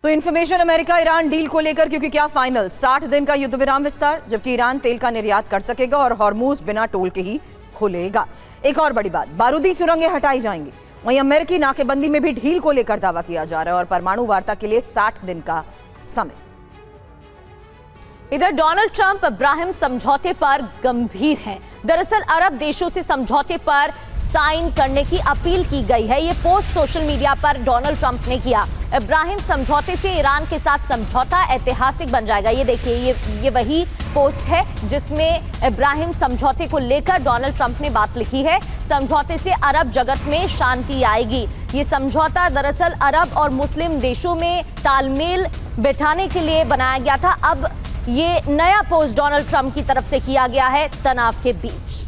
तो information America Iran deal को लेकर, क्योंकि क्या फाइनल 60 दिन का युद्ध विराम विस्तार, जबकि ईरान तेल का निर्यात कर सकेगा और हॉर्मूज बिना टोल के ही खुलेगा। एक और बड़ी बात, बारूदी सुरंगें हटाई जाएंगी। वहीं अमेरिकी नाकेबंदी में भी ढील को लेकर दावा किया जा रहा है और परमाणु वार्ता के लिए 60 दिन का समय। इधर डोनाल्ड ट्रंप अब्राहम समझौते पर गंभीर हैं। दरअसल अरब देशों से समझौते पर साइन करने की अपील की गई है। ये पोस्ट सोशल मीडिया पर डोनाल्ड ट्रंप ने किया। अब्राहम समझौते से ईरान के साथ समझौता ऐतिहासिक बन जाएगा। ये देखिए, ये वही पोस्ट है जिसमें अब्राहम समझौते को लेकर डोनाल्ड ट्रंप ने बात लिखी है। समझौते से अरब जगत में शांति आएगी। ये समझौता दरअसल अरब और मुस्लिम देशों में तालमेल बैठाने के लिए बनाया गया था। अब ये नया पोस्ट डोनाल्ड ट्रंप की तरफ से किया गया है तनाव के बीच।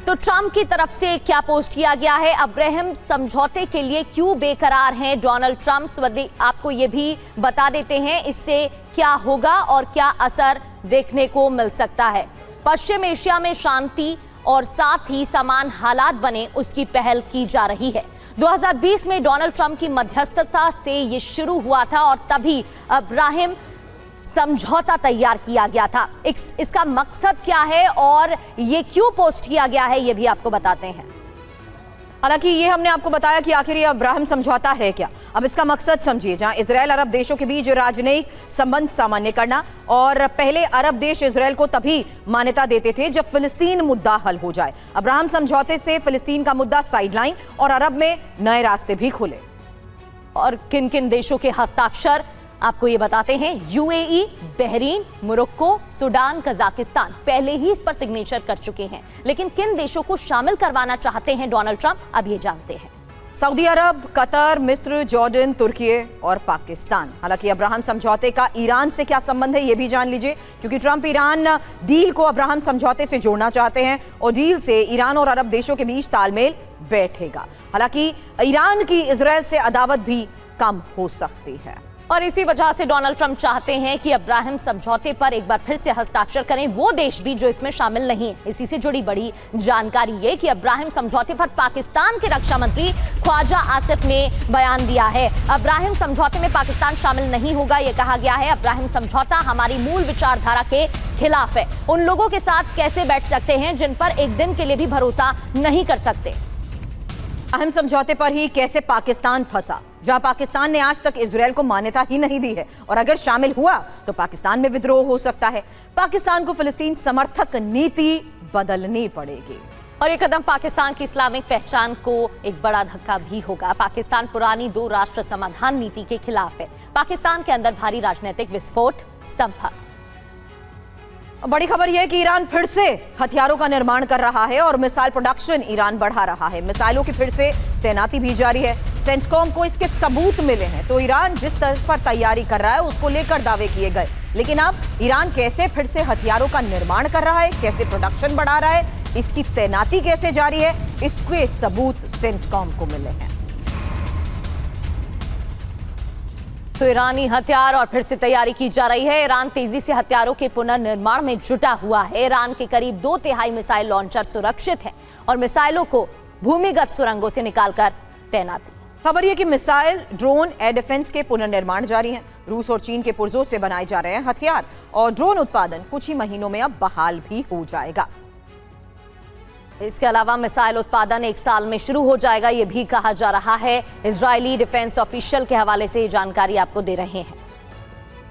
तो ट्रंप की तरफ से क्या पोस्ट किया गया है? अब्राहम समझौते के लिए क्यों बेकरार हैं डोनाल्ड ट्रंप? आपको ये भी बता देते हैं इससे क्या होगा और क्या असर देखने को मिल सकता है। पश्चिम एशिया में शांति और साथ ही समान हालात बने, उसकी पहल की जा रही है। 2020 में डोनाल्ड ट्रंप की मध्यस्थता से ये शुरू हुआ था और तभी अब्राहम समझौता तैयार किया गया था। इसका मकसद क्या है और ये क्यों पोस्ट किया गया है, ये भी आपको बताते हैं। हालांकि ये हमने आपको बताया कि आखिर ये अब्राहम समझौता है क्या। अब इसका मकसद समझिए, जहां इजराइल अरब देशों के बीच राजनयिक संबंध सामान्य करना, और पहले अरब देश इजराइल को तभी मान्यता देते थे जब फिलिस्तीन मुद्दा हल हो जाए। अब्राहम समझौते से फिलिस्तीन का मुद्दा साइडलाइन और अरब में नए रास्ते भी खुले। और किन किन देशों के हस्ताक्षर आपको ये बताते हैं। UAE, Bahrain, Morocco, Sudan, Kazakhstan पहले ही इस पर सिग्नेचर कर चुके हैं। लेकिन किन देशों को शामिल करवाना चाहते हैं डोनाल्ड ट्रंप, अब ये जानते हैं। सऊदी अरब, कतर, मिस्र, जॉर्डन, तुर्की और पाकिस्तान। हालांकि अब्राहम समझौते का ईरान से क्या संबंध है, ये भी जान लीजिए, क्योंकि ट्रंप ईरान डील को अब्राहम समझौते से जोड़ना चाहते हैं और डील से ईरान और अरब देशों के बीच तालमेल बैठेगा। हालांकि ईरान की इजराइल से अदावत भी कम हो सकती है और इसी वजह से डोनाल्ड ट्रंप चाहते हैं कि अब्राहम समझौते पर एक बार फिर से हस्ताक्षर करें वो देश भी जो इसमें शामिल नहीं है। इसी से जुड़ी बड़ी जानकारी ये कि अब्राहम समझौते पर पाकिस्तान के रक्षा मंत्री ख्वाजा आसिफ ने बयान दिया है। अब्राहम समझौते में पाकिस्तान शामिल नहीं होगा, ये कहा गया है। अब्राहम समझौता हमारी मूल विचारधारा के खिलाफ है। उन लोगों के साथ कैसे बैठ सकते हैं जिन पर एक दिन के लिए भी भरोसा नहीं कर सकते। अहम समझौते पर ही कैसे पाकिस्तान फंसा, जहां पाकिस्तान ने आज तक इजराइल को मान्यता ही नहीं दी है, और अगर शामिल हुआ तो पाकिस्तान में विद्रोह हो सकता है। पाकिस्तान को फिलिस्तीन समर्थक नीति बदलनी पड़ेगी और ये कदम पाकिस्तान की इस्लामिक पहचान को एक बड़ा धक्का भी होगा। पाकिस्तान पुरानी 2 राष्ट्र समाधान नीति के खिलाफ है। पाकिस्तान के अंदर भारी राजनीतिक विस्फोट संभव। बड़ी खबर यह है कि ईरान फिर से हथियारों का निर्माण कर रहा है और मिसाइल प्रोडक्शन ईरान बढ़ा रहा है। मिसाइलों की फिर से तैनाती भी जारी है। सेंटकॉम को इसके सबूत मिले हैं। तो ईरान जिस तरह पर तैयारी कर रहा है उसको लेकर दावे किए गए, लेकिन अब ईरान कैसे फिर से हथियारों का निर्माण कर रहा है, कैसे प्रोडक्शन बढ़ा रहा है, इसकी तैनाती कैसे जारी है, इसके सबूत सेंटकॉम को मिले हैं। तो ईरानी हथियार और फिर से तैयारी की जा रही है। ईरान तेजी से हथियारों के पुनर्निर्माण में जुटा हुआ है। ईरान के करीब 2/3 मिसाइल लॉन्चर सुरक्षित हैं और मिसाइलों को भूमिगत सुरंगों से निकालकर तैनाती। खबर यह कि मिसाइल, ड्रोन, एयर डिफेंस के पुनर्निर्माण जारी हैं। रूस और चीन के पुर्जों से बनाए जा रहे हैं हथियार और ड्रोन उत्पादन कुछ ही महीनों में अब बहाल भी हो जाएगा। इसके अलावा मिसाइल उत्पादन 1 साल में शुरू हो जाएगा, यह भी कहा जा रहा है। इजरायली डिफेंस ऑफिशियल के हवाले से ये जानकारी आपको दे रहे हैं।